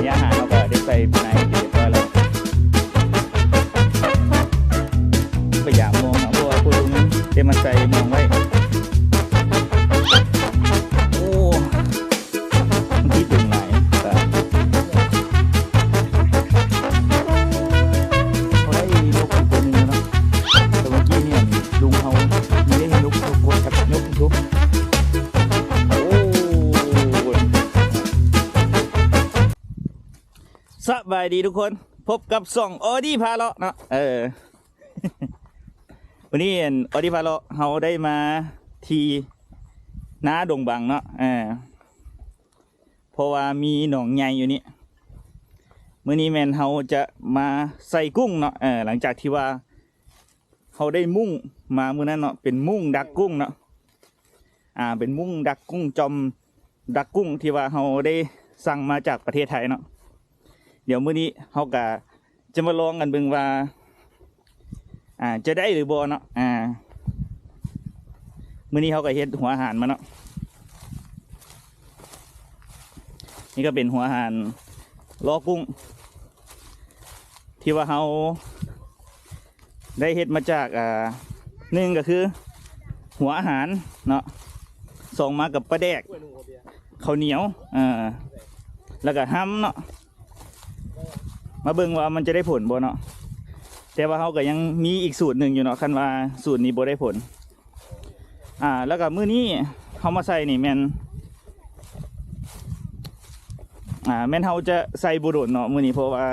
นี่อาหารเราก็ได้ใส่ในเรียบร้อยแล้วพยายามมองนะเพราะว่าคุณลุงได้มาใส่มองไว้โอ้ที่ดึงไหลแต่เขาได้นกอีกตัวหนึ่งแล้วเนาะแต่เมื่อกี้เนี่ยลุงเขาไม่ได้ให้นกทุกคนครับนกทุกสบายดีทุกคนพบกับส่องออดี้พาเลาะเนาะวันนี้ออดี้พาเลาะเขาได้มาทีน้าดงบังเนาะเพราะว่ามีหนองใหญ่อยู่นี่มื้อนี้แมนเขาจะมาใส่กุ้งเนาะหลังจากที่ว่าเขาได้มุ่งมามื้อนั้นเนาะเป็นมุ่งดักกุ้งเนาะเป็นมุ่งดักกุ้งจอมดักกุ้งที่ว่าเขาได้สั่งมาจากประเทศไทยเนาะเดี๋ยวมื้อนี้เขาก็จะมาลองกันเบิ่งว่าจะได้หรือบ่เนาะมื้อนี้เขาก็เฮ็ดหัวอาหารมาเนาะนี่ก็เป็นหัวอาหารล้อกุ้งที่ว่าเขาได้เฮ็ดมาจากหนึ่งก็คือหัวอาหารเนาะสองมากับปลาแดกข้าวเหนียวแล้วก็ห้ำเนาะมาเบิ่งว่ามันจะได้ผลบ่เนาะแต่ว่าเขาก็ยังมีอีกสูตรหนึ่งอยู่เนาะคันว่าสูตรนี้บ่ได้ผลแล้วก็มื้อนี้เขามาใส่นี่แม่นเขาจะใส่บุโดนเนาะมื้อนี้เพราะว่า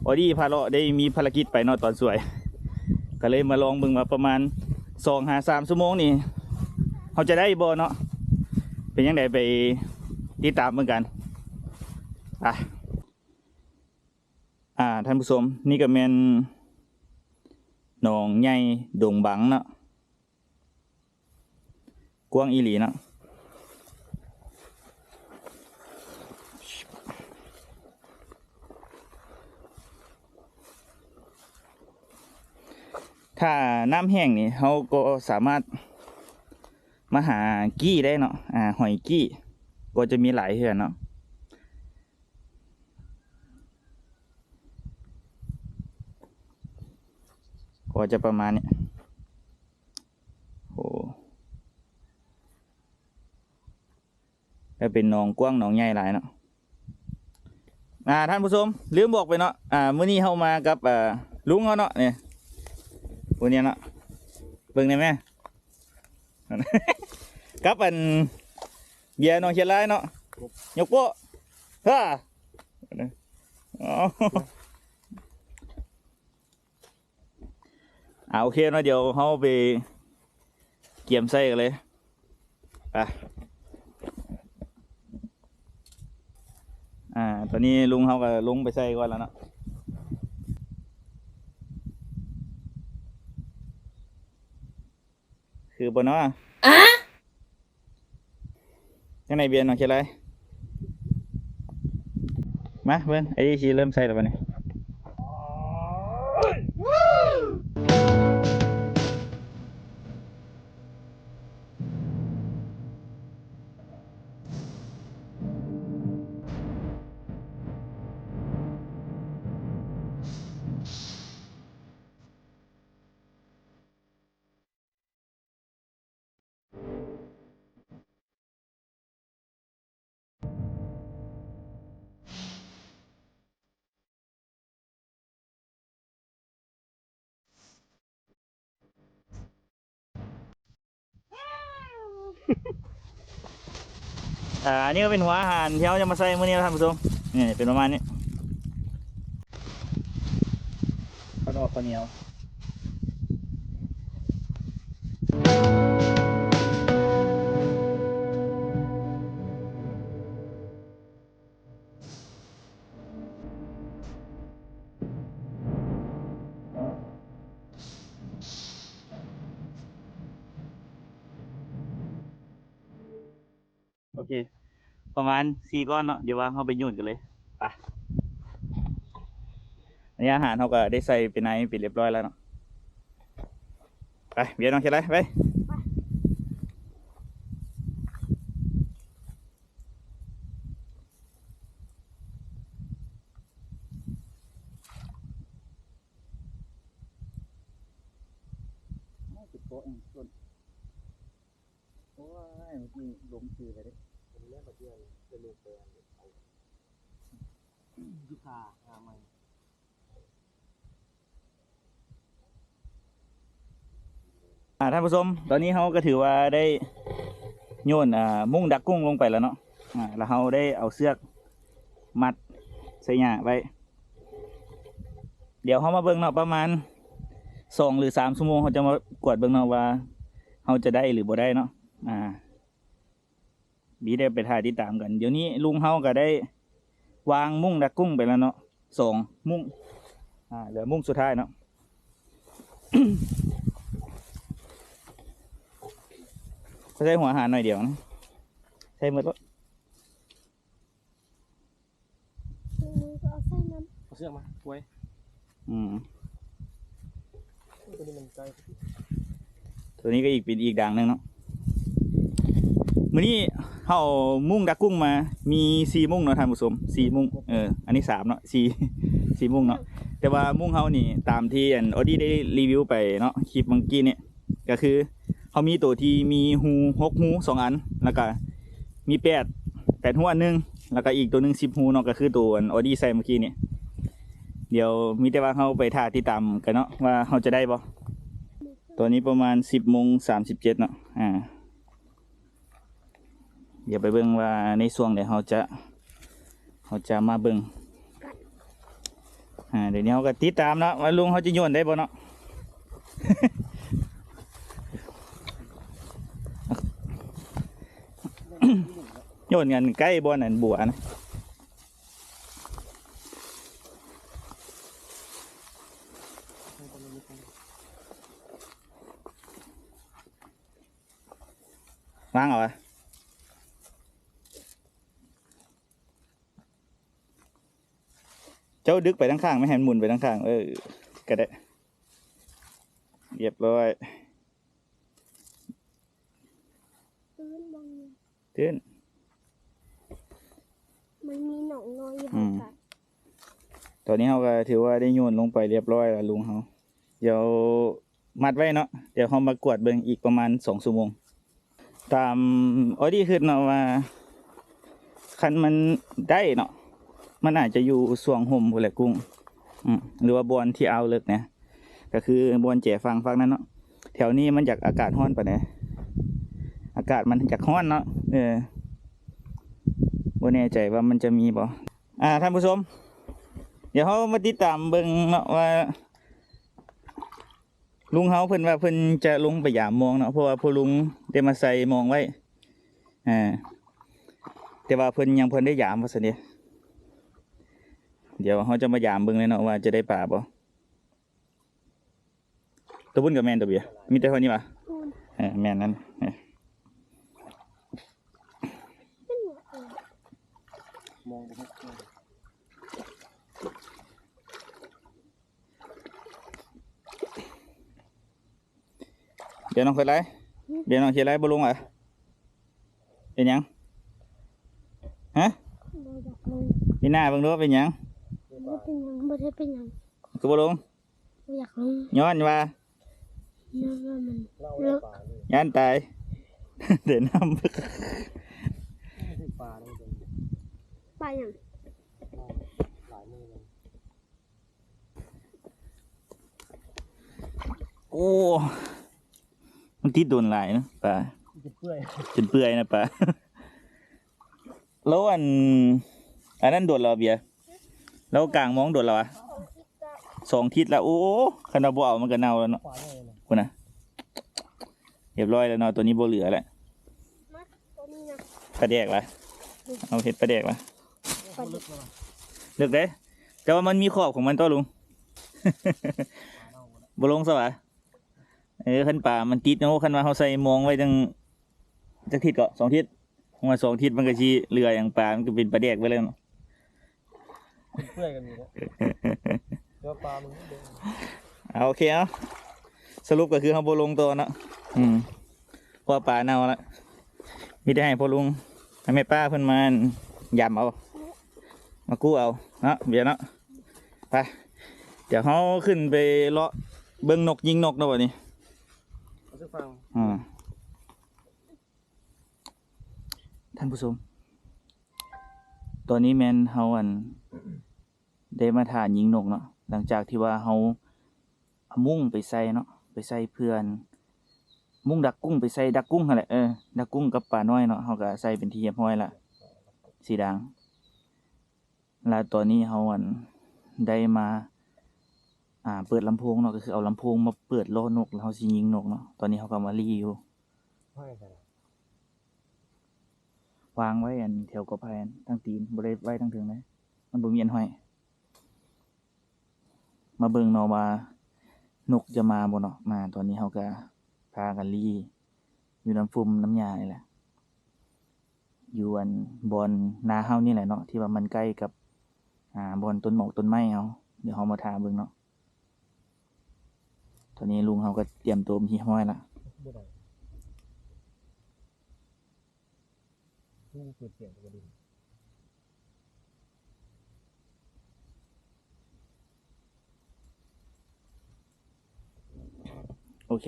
ออดี้พาเลาะได้มีภารกิจไปเนาะตอนสวยก็เลยมาลองเบิ่งว่าประมาณ2-3 ชั่วโมงนี่เขาจะได้บ่เนาะเป็นยังไงไปติดตามเหมือนกันท่านผู้ชมนี่ก็เป็นหนองใหญ่ดงบังเนาะกว้างอีหลีเนาะถ้าน้ำแห้งนี่เขาก็สามารถมาหากี้ได้เนาะหอยกี้ก็จะมีหลายเหือนเนาะก็จะประมาณนี้โอ้แล้วเป็นหนองกว้างหนองใหญ่หลายเนาะท่านผู้ชมลืมบอกไปเนาะมื้อนี้เข้ามากับลุงเขาเนาะเนี่ยวันนี้เนาะเบิ่งได้ไหม กับเบียร์น้องเชียร์ไรเนาะยกโป๊ะฮ่าโอเคเนาะเดี๋ยวเขาไปเกี่ยมไส้กันเลยไปตอนนี้ลุงเขาก็ลงไปไส้ก่อนแล้วเนาะคือบนเนาะข้างในเบียร์น้องเชียร์ไรมาเบิ้งไอ้ชีเริ่มไส้แล้ววันนี้อันนี้ก็เป็นหัวอาหารที่เราจะมาใส่เมื่อนี้ท่านผู้ชมนี่เป็นประมาณนี้ข้าวเหนียวโอเคประมาณ4 ก้อนเนาะเดี๋ยวว่าเขาไปยุ่นกันเลยไปอันนี้อาหารเขาก็ได้ใส่เป็นไงปิดเรียบร้อยแล้วเนาะไปเบียร์น้องเชียร์ไรไป อ ต๊ะต้นโอ้ยเมื่อกี้ลงชื่อไปดิผมเล่นมาเดือนจะลงไปเอายุคางาใหม่ท่านผู้ชมตอนนี้เขาก็ถือว่าได้โยนมุ้งดักกุ้งลงไปแล้วเนาะแล้วเขาได้เอาเสือกมัดใส่หญ้าไว้เดี๋ยวเขามาเบิ่งเนาะประมาณ2 หรือ 3 ชั่วโมงเขาจะมากวดเบิ่งเนาะว่าเขาจะได้หรือบ่ได้เนาะบีได้ไปถ่ายติดตามกันเดี๋ยวนี้ลุงเขาก็ได้วางมุ้งดักกุ้งไปแล้วเนาะ2 มุ้งเหลือมุ้งสุดท้ายเนาะ ใช้หัวอาหารหน่อยเดียวนะใช้หมดแล้วเอาเสื้อมาไว้ตัวนี้มันใจตัวนี้ก็เป็นอีกด่างหนึ่งเนาะมื้อนี้เขามุ้งดักกุ้งมามี4 มุ้งเนาะท่านผู้ชม4 มุ้งอันนี้3เนาะ4 มุ้งเนาะแต่ว่ามุ้งเขานี่ตามที่ออดี้ได้รีวิวไปเนาะคลิปเมื่อกี้เนี่ยก็คือเขามีตัวที่มีหู6 หู2 อันแล้วก็มี8 หูอันนึงแล้วก็อีกตัวนึง10 หูเนาะก็คือตัวออดี้ใส่เมื่อกี้เนี่ยเดี๋ยวมีแต่ว่าเขาไปถ่ายติดตามกันเนาะว่าเขาจะได้บ่ตัวนี้ประมาณ10:37เนาะเดี๋ยวไปเบิ่งว่าในช่วงเดี๋ยวเขาจะมาเบิ่งเดี๋ยวนี้เขาก็ติดตามเนาะว่าลุงเขาจะโยนได้บ่เนาะ โยนกันใกล้บ่อนั่นบัวนะวางเอาอะเจ้าดึกไปทั้งข้างไม่เห็นหมุนไปทั้งข้างก็ได้เรียบร้อยตื่นมันมีหนองน้อยอยู่กันตอนนี้เขาก็ถือว่าได้โยนลงไปเรียบร้อยแล้วลุงเขาเดี๋ยวมัดไว้เนาะเดี๋ยวเขามากวดเบิ่งอีกประมาณ2 ชั่วโมงตามออดี้คือเนาะว่าคันมันได้เนาะมันอาจจะอยู่ส่วงห่มผู้แหละกุ้งหรือว่าบอนที่เอาเลิกเนี่ยก็คือบอนแจ่ฟังนั้นเนาะแถวนี้มันจากอากาศร้อนปะเนี่ยอากาศมันจากร้อนเนาะบ่แน่ใจว่ามันจะมีบ่ท่านผู้ชมเดี๋ยวเขามาติดตามเบิ่งเนาะว่าลุงเขาเพิ่นว่าเพิ่นจะลงไปยามมองเนาะเพราะว่าพอลุงได้มาใส่มองไว้แต่ว่าเพิ่นยังได้ยามว่าซั่นเด้เดี๋ยวเขาจะมายามเบิ่งเลยเนาะว่าจะได้ปลาบ่ตัวบุญกับแมนตัวเบียมีแต่เท่านี้ป่ะแมนนั้นมองเดี๋ยวน้องเคยไล่บ่ลงอ่ะเป็นยังฮะพี่หน้าเบิ่งดูเป็นยังบ่ได้เป็นยังคือบ่ลงอยากลงย้อนว่ามันย้อนตายเดี๋ยวน้ำปลาอย่างโอ้มันติดโดนหลายนะปลาจนเปื่อยนะปลาแล้วอันนั้นโดนเราเบียร์แล้วกลางมองโดนเรา2 ทิศแล้วโอ้ขนาดบ่เอามันก็เน่าแล้วเนาะคุณนะเรียบร้อยแล้วเนาะตัวนี้บ่เหลือแล้วปลาแดกละเอาเห็ดปลาแดกละเลือกได้แต่ว่ามันมีขอบของมันตัวลุง บ่ลงซะวะขันป่ามันติดเนาะขันว่าเขาใส่มองไว้จังทิศก็2 ทิศมา2 ทิศมันก็ชี้เรืออย่างปลามันก็เป็นปลาแดกไปเลยเนาะเพื่อนกันอยู่แล้วเดี๋ยวปลามันโอเคเนาะสรุปก็คือเขาบ่ลงตัวเนาะพอปลาเน่าแล้วมีได้ให้พ่อลุงให้แม่ป้าเพิ่นมายำเอามากู้เอาเนาะเบียร์เนาะไปเดี๋ยวเขาขึ้นไปเลาะเบิ้งนกยิงนกเนาะวันนี้ จะฟัง ท่านผู้ชมตอนนี้แมนเฮาได้มาถ่ายิงนกเนาะหลังจากที่ว่าเฮาเอามุ้งไปใส่เนาะไปใส่เพื่อน มุ้งดักกุ้งไปใส่ดักกุ้งหั่นแหละดักกุ้งกับปลาน้อยเนาะเฮาก็ใส่เป็นที่เรียบร้อยละสีดังแล้วตอนนี้เฮาได้มาเปิดลำโพงเนาะก็คือเอาลำโพงมาเปิดล่อนกแล้วเฮาสิยิงนกเนาะตอนนี้เฮาก็มารีอยู่ ห้อยใส่ วางไว้แถวกอไผ่ตั้งตีนบ่ได้ไว้ตั้งถึงเลยมันบ่มีอันห้อยมาเบิ่งเนาะว่านกจะมาบ่เนาะมาตอนนี้เฮาก็พากันรีอยู่น้ำฟุมน้ำยานี่แหละอยู่บอนนาเฮานี่แหละเนาะที่ว่ามันใกล้กับบอนต้นหมอกต้นไม้เฮาเดี๋ยวเฮามาถามเบิ่งเนาะตอนนี้ลุงเฮาก็เตรียมตัวมีห้อยละ บ่ได้นี่เปิดเสียงก็ดี โอเค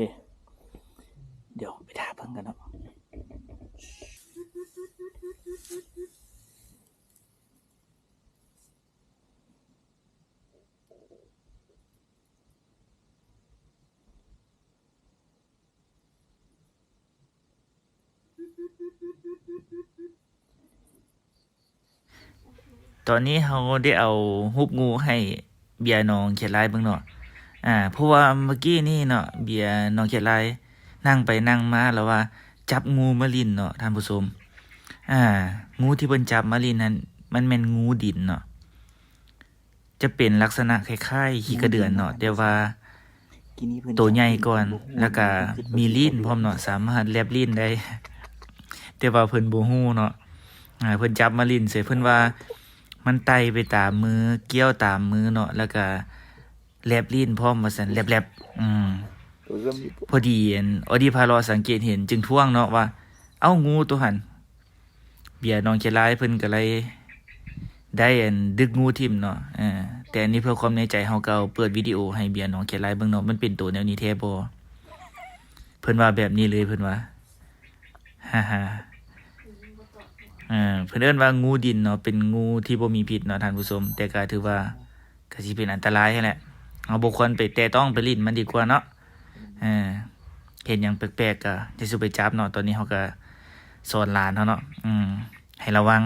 เดี๋ยวไปถามเบิ่งกันเนาะตอนนี้เราได้เอารูปงูให้เบียร์น้องเขียนลายเบิ่งเนาะเพราะว่าเมื่อกี้นี่เนาะเบียร์น้องเขียนลายนั่งไปนั่งมาแล้วว่าจับงูมาลิ้นเนาะท่านผู้ชมงูที่เพิ่นจับมาลิ้นนั้นมันแม่นงูดินเนาะจะเป็นลักษณะคล้ายๆขี้กระเดือนเนาะแต่ว่าตัวใหญ่ก่อนแล้วก็มีลิ้นพร้อมเนาะสามารถแลบลิ้นได้แต่ว่าเพิ่นบ่ฮู้เนาะเพิ่นจับมาลิ้นเสร็จเพิ่นว่ามันไต่ไปตามมือเกี่ยวตามมือเนาะแล้วก็แลบลิ้นพร้อมว่าซั่นแลบๆพอดีออดีพาลอสังเกตเห็นจึงท่วงเนาะว่าเอ้างูตัวหันเบียร์น้องเจรายเพิ่นก็เลยได้ดึกงูทิ่มเนาะแต่อันนี้เพื่อความในใจเฮาก็เปิดวิดีโอให้เบียร์น้องเจรายเบิ่งเนาะมันเป็นตัวแนวนี้แท้บ่เพิ่นว่าแบบนี้เลยเพิ่นว่าฮ่าๆเพิ่นเอิ้นว่างูดินเนาะเป็นงูที่บ่มีพิษเนาะท่านผู้ชมแต่ก็ถือว่าก็สิเป็นอันตรายแหละเอาบ่ควรไปแตะต้องไปลิ้นมันดีกว่าเนาะเห็นหยังแปลกๆก็จะสิไปจับเนาะตอนนี้เฮาก็สอนหลานเฮาเนาะให้ระวัง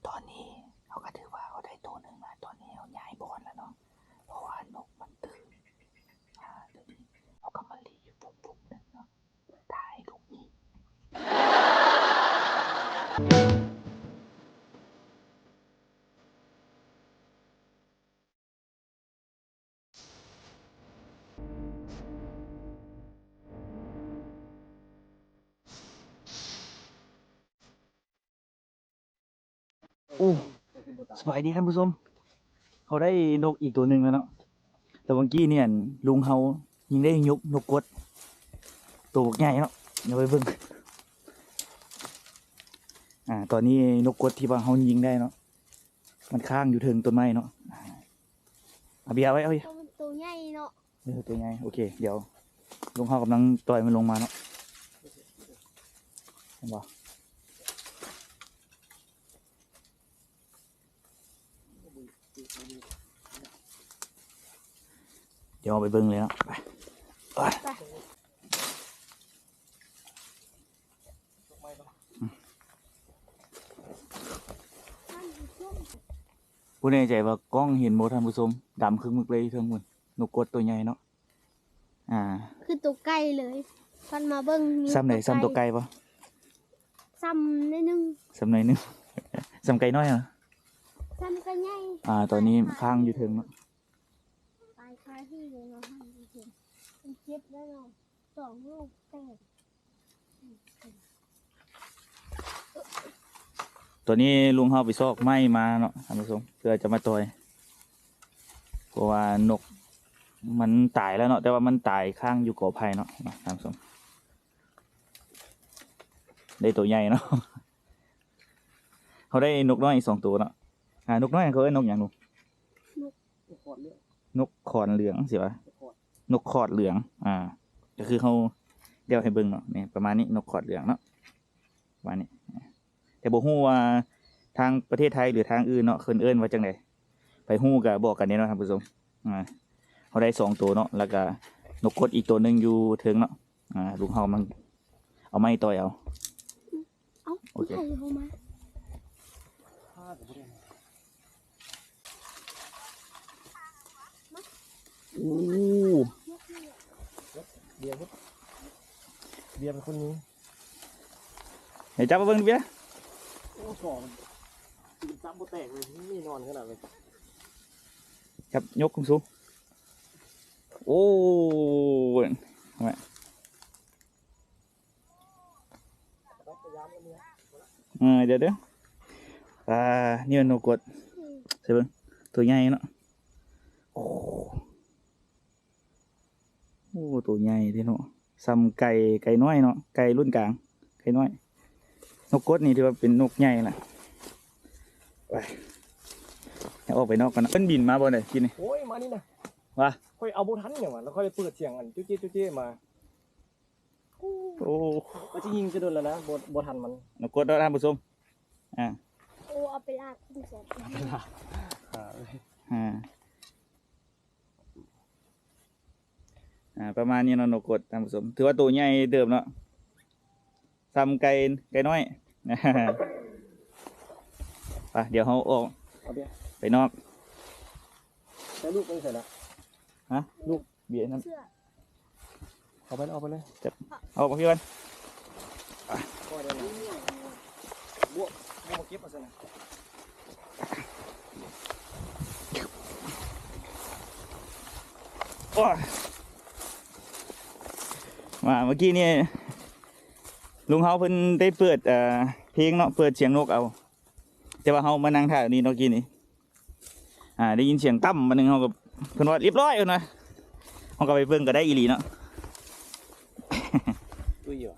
ตอนนี้เฮาก็ถือว่าเฮาได้ตัวนึงมาตอนนี้เฮาย้ายบอนแล้วเนาะเพราะว่านกมันตื่นเดี๋ยวนี้เฮาก็มาลีอยู่ปุ๊บๆนึงเนาะถ่ายรูปนี้สบายดีท่านผู้ชมเขาได้นกอีกตัวหนึ่งแล้วเนาะแต่เมื่อกี้เนี่ยลุงเขายิงได้ยกนกกดตัวใหญ่เนาะเดี๋ยวไปเบิ่งตอนนี้นกกดที่ว่าเขายิงได้เนาะมันข้างอยู่ถึงต้นไม้เนาะเอาเบียร์ไว้ตัวใหญ่เนาะตัวใหญ่โอเคเดี๋ยวลุงเขากำลังต่อยมันลงมาเนาะเห็นปะเดี๋ยวเอาไปเบิ่งเลยเนาะไปผู้ใดใจว่ากล้องเห็นโมท่านผู้ชมดำครึ่งมึกเลยเทิงหมดนกกดตัวใหญ่เนาะคือตัวใกล้เลย คันมาเบิ่งมี ซ้ำไหนซ้ำตัวไก่ปะ ซ้ำนิดนึง ซ้ำไหนนึง ซ้ำไก่น้อยเหรอ ซ้ำก็ใหญ่ ตอนนี้ข้างอยู่ถึงเนาะ ตายคาที่เลยเนาะมันเจ็บแล้วเนาะ2 ลูกแตก ตัวนี้ลุงเฮาไปซอกไม้มาเนาะท่านผู้ชมเพื่อจะมาต่อยเพราะว่านกมันตายแล้วเนาะแต่ว่ามันตายข้างอยู่กอไผ่เนาะท่านผู้ชมได้ตัวใหญ่เนาะ เขาได้นกน้อยอีก2 ตัวเนาะนกน้อยเขาเอ้ยนกอย่างนูนกขอนเหลืองสิวะนกขอดเหลืองก็คือเขาเดี๋ยวให้เบิ่งเนาะนี่ประมาณนี้นกขอดเหลืองเนาะประมาณนี้แต่บ่ฮู้ว่าทางประเทศไทยหรือทางอื่นเนาะเคินเอิ้นว่าจังไดไปฮู้ก็บอกกันเด้เนาะท่านผู้ชมเขาได้2 ตัวเนาะแล้วก็นกกดอีกตัวหนึงอยู่ถึงเนาะลุงเฮามันเอาไม้ต่อยเอา เอ้า โอเค ใครเข้ามา อู้ เบียร์เป็นคนนี้ เดี๋ยวจับมาเบิ่งดูเบี้ย โอ้สองกินซ้ำโบแตกเลยนี่นอนขนาดเลย จับยกสูงๆโอ้ย พยายามแล้วเนี่ย เดี๋ยวนี่มันนกกดใช่เบิ่งตัวใหญ่เนาะโอ้ตัวใหญ่เด้เนาะซ้ำไก่น้อยเนาะไก่รุ่นกลางไก่น้อยนกกดนี่ถือว่าเป็นนกใหญ่ล่ะไปให้ออกไปนอกกันนะเพิ่นบินมาบ่ได้กินนี่ โอ้ยมานี่นะ ว่า ค่อยเอาโบทันเนี่ยว่ะแล้วค่อยเปิดเสียงอันจุ๊จี้มา โอ้ ก็จะยิงจะโดนแล้วนะโบทันมัน นกกดเนาะท่านผู้ชมโอ้เอาไปลากขึ้นเสร็จ ประมาณนี้เนาะนกกดท่านผู้ชมถือว่าตัวใหญ่เดิมเนาะซ้ำไก่น้อย ไปเดี๋ยวเขาออก เอาเบียร์ ไปนอก ใช้ลูกไปใส่ละ ลูกเบียร์นั่น เสื้อ เอาไปเลย เอาไปพี่วัน ก็ได้นะบวกมาเก็บมาใส่นะ โอ้ยมาเมื่อกี้นี่ลุงเฮาเพิ่นได้เปิดเพลงเนาะเปิดเสียงนกเอาแต่ว่าเฮามานั่งถ่ายนี่เนาะกี้นี่ได้ยินเสียงตั้มมาหนึ่งเฮาก็เพิ่นว่าเรียบร้อยแล้วนะเฮาก็ไปเบิ่งก็ได้อีหลีเนาะ ตุ้ยเหรอ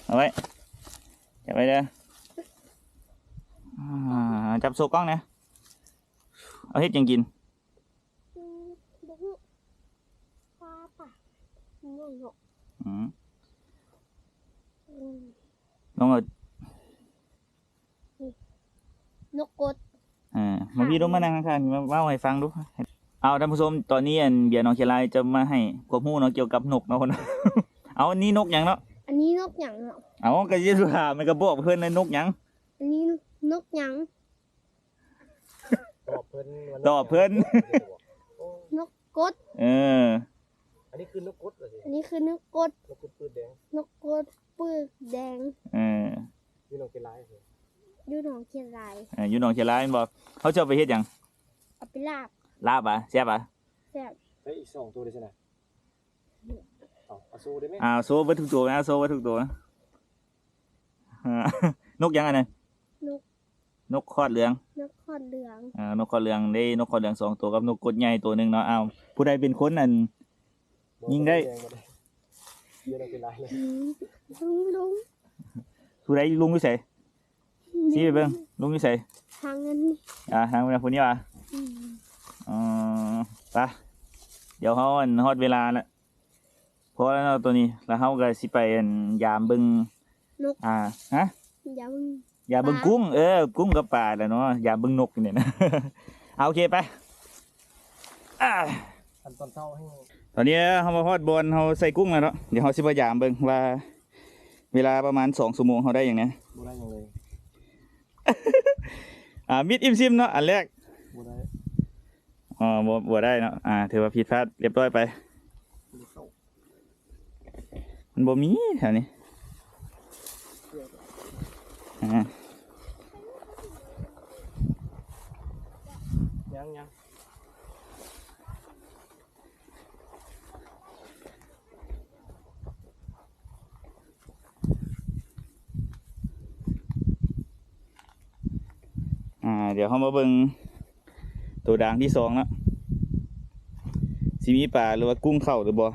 เอาไว้จับไว้เด้อจับโซ่กล้องนะเอาเฮ็ดจังกิน บุกปลาป่ะนี่เนาะ ลองเอา นกกด มาพี่ลงมานั่งข้างๆมาเล่าให้ฟังดูเอาท่านผู้ชมตอนนี้เบียร์น้องเชียร์ไลจะมาให้ความรู้เนาะเกี่ยวกับนกเนาะคน เอาอันนี้นกหยังเนาะ อันนี้นกหยังเนาะ เอาก็จะถามมันก็บอกเพื่อนในนกหยัง อันนี้นกหยัง ตอบเพิ่น ตอบเพื่อน นกกด อันนี้คือนกกดเหรอสิ อันนี้คือนกกด นกกดปืนแดง นกกดปืกแดง นี่นกเป็นลายเหรอ อยู่หนองเชียงราย อยู่น้องเชียร์ไลมันบอกเขาจะเอาไปเฮ็ดหยัง เอาไปลาบ ลาบแซ่บ แซ่บ ใช้อีก2ตัวเลยใช่ไหมเอาสู้ได้ไหม โซ่ไว้ทุกตัวนะโซ่ไว้ทุกตัวนะ นกหยังอันนั้น นก นกคอดเหลือง นกขอดเหลือง นกคอดเหลืองได้นกคอดเหลือง2 ตัวกับนกกดใหญ่ตัวหนึ่งเนาะเอาผู้ใดเป็นคนนั่น ยิงได้ เยอะนกเป็นลายเลย ลุง ผู้ใดลุงอยู่ไสชี้ไปเบิ่งลุงอยู่ไส ทางนั้นนี่ ทางคนนี้ว่ะ ไปเดี๋ยวเขาฮอดเวลาแล้วเพราะแล้วตัวนี้แล้วเขาก็สิไปยามเบิ่ง นก ฮะ อย่ามึง ยามเบิ่งกุ้งกุ้งกับปลาแหละเนาะยามเบิ่งนกเนี่ยนะ เอาโอเคไป อันตอนเช้าให้ ตอนนี้เขามาฮอดบอลเขาใส่กุ้งแล้วเนาะเดี๋ยวเขาสิพยายามเบิ่งว่าเวลาประมาณ2 ชั่วโมงเขาได้อย่างนี้ บูได้ยังเลย มิดอิมซิมเนาะอันแรก บูได้ อ๋อบ่ได้เนาะถือว่าผิดพลาดเรียบร้อยไป มันเข้า มันบ่มีแถวนี้ เพื่อ อ่า ยัง เดี๋ยวเขามาเบิ่งตัวด่างที่สองเนาะสิมีปลาหรือว่ากุ้งเข้าหรือบ่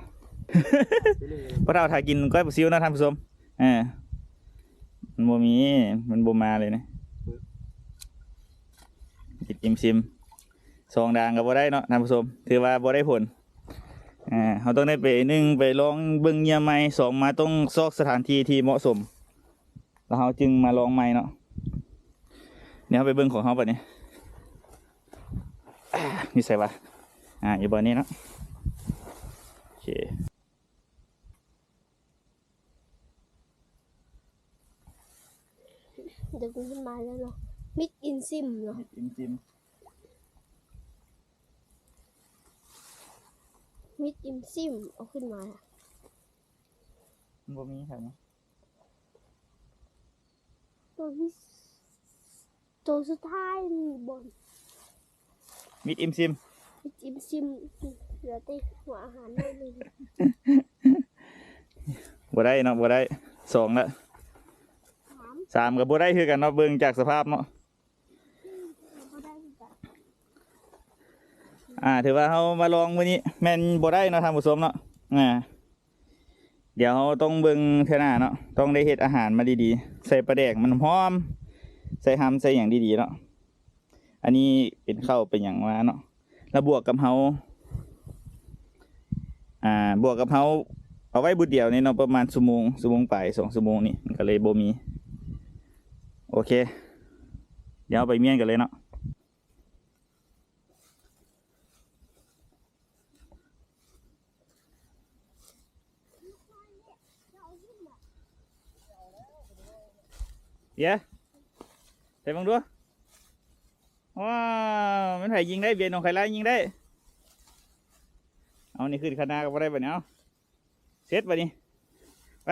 ไปเรื่อย เพราะเราถ่ายกินก้อยปลาซิวนะท่านผู้ชมมันบ่มีมันบ่มาเลยนะกินอิ่มซิมสองด่างก็บ่ได้เนาะท่านผู้ชมถือว่าบ่ได้ผลเขาต้องได้ไปหนึ่งไปลองเบิ่งเงียใหม่สองมาต้องซอกสถานที่ที่เหมาะสมแล้วเขาจึงมาลองใหม่เนาะเดี๋ยวเขาไปเบิ่งของเขาปะเนี่ยนี่ใส่ปะอยู่บนนี้เนาะโอเค ดึงขึ้นมาแล้วเนาะมิดอินซิมเนาะ จิ้ม มิดอินซิมเอาขึ้นมา มันบ่มีแถวนี้ ตัวที่ตัวสุดท้ายมีบน มิดอิ่มซิม มิดอินซิมเหลือแต่หัวอาหารได้เลย บ่ได้เนาะบ่ได้สองละ ถาม สามกับบ่ได้คือกันเนาะเบิ่งจากสภาพเนาะ ก็ได้เหมือนกัน ถือว่าเขามาลองมื้อนี้แม่นบ่ได้เนาะท่านผู้ชมเนาะเดี๋ยวเขาต้องเบิ่งเท่าหน้าเนาะต้องได้เฮ็ดอาหารมาดีๆใส่ปลาแดกมันหอมใส่หำใส่หยังดีๆเนาะอันนี้เป็นข้าวเป็นหยังมาเนาะแล้วบวกกับเขาบวกกับเขาเอาไว้บุดเดียวนี่เนาะประมาณชั่วโมงไป2 ชั่วโมงนี่มันก็เลยบ่มีโอเคเดี๋ยวเอาไปเมี่ยนกันเลยเนาะเดี๋ยวใส่บังดูว้าวมันไผ่ยิงได้เบียร์นองไข่ไล่ยิงได้เอานี่ขึ้นคณะก็บ่ได้ปะเนี่ยเอาเสร็จปะนี่ไป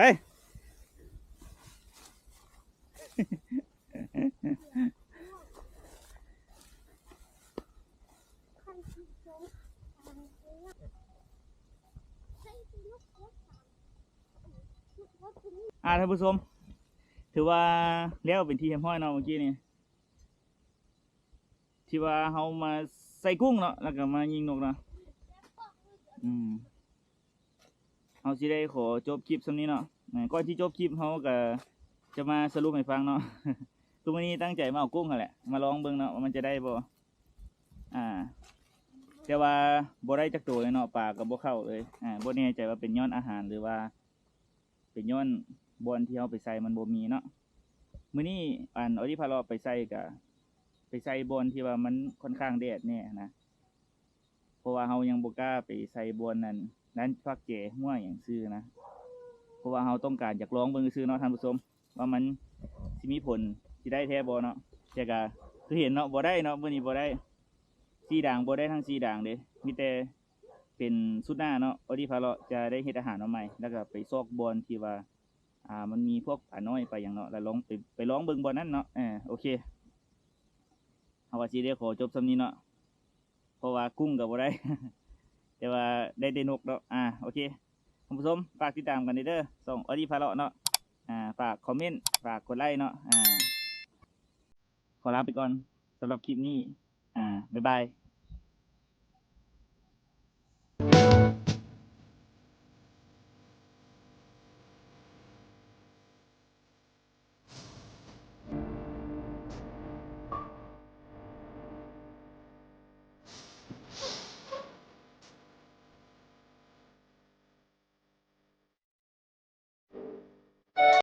ขั้นที่สองให้ลูกรถตามลูกรถตัวนี้ ท่านผู้ชมถือว่าแล้วเป็นที่เห็นห้อยเนาะเมื่อกี้นี่ที่ว่าเขามาใส่กุ้งเนาะแล้วก็มายิงนกเนาะเขาสิได้ขอจบคลิปสำนี้เนาะก่อนที่จบคลิปเขาก็จะมาสรุปให้ฟังเนาะ ทุกวันนี้ตั้งใจมาเอากุ้งกันแหละมาลองเบิ่งเนาะว่ามันจะได้บ่แต่ว่าบ่ได้จักตัวเลยเนาะปลาก็บ่เข้าเลยบ่แน่ใจว่าเป็นย้อนอาหารหรือว่า เป็นย้อนบอลที่เขาไปใส่มันบ่มีเนาะมื้อนี้เอาที่พาเราไปใส่ก็ไปใส่บอลที่ว่ามันค่อนข้างแดดแน่นะเพราะว่าเขายังบ่กล้าไปใส่บอลนั้นฟักแก่หัวอย่างซื่อนะเพราะว่าเขาต้องการอยากลองเบิ่งซื่อเนาะท่านผู้ชมว่ามันสิมีผลสิได้แท้บ่เนาะแต่ก็คือเห็นเนาะบ่ได้เนาะมื้อนี้บ่ได้สีด่างบ่ได้ทั้งสีด่างเด้มีแต่เป็นสุดหน้าเนาะเอาที่พาเราจะได้เฮ็ดอาหารมาใหม่แล้วก็ไปซอกบอลที่ว่ามันมีพวกปลาน้อยไปอย่างเนาะแล้วลองไปลองเบิ่งบอลนั้นเนาะโอเคเอาว่าสิได้ขอจบสำนี้เนาะเพราะว่ากุ้งก็บ่ได้ แต่ว่าได้นกเนาะโอเคคุณผู้ชมฝากติดตามกันเด้อส่งออดี้พาเลาะเนาะฝากคอมเมนต์ฝากกดไลค์เนาะขอลาไปก่อนสำหรับคลิปนี้บ๊ายบาย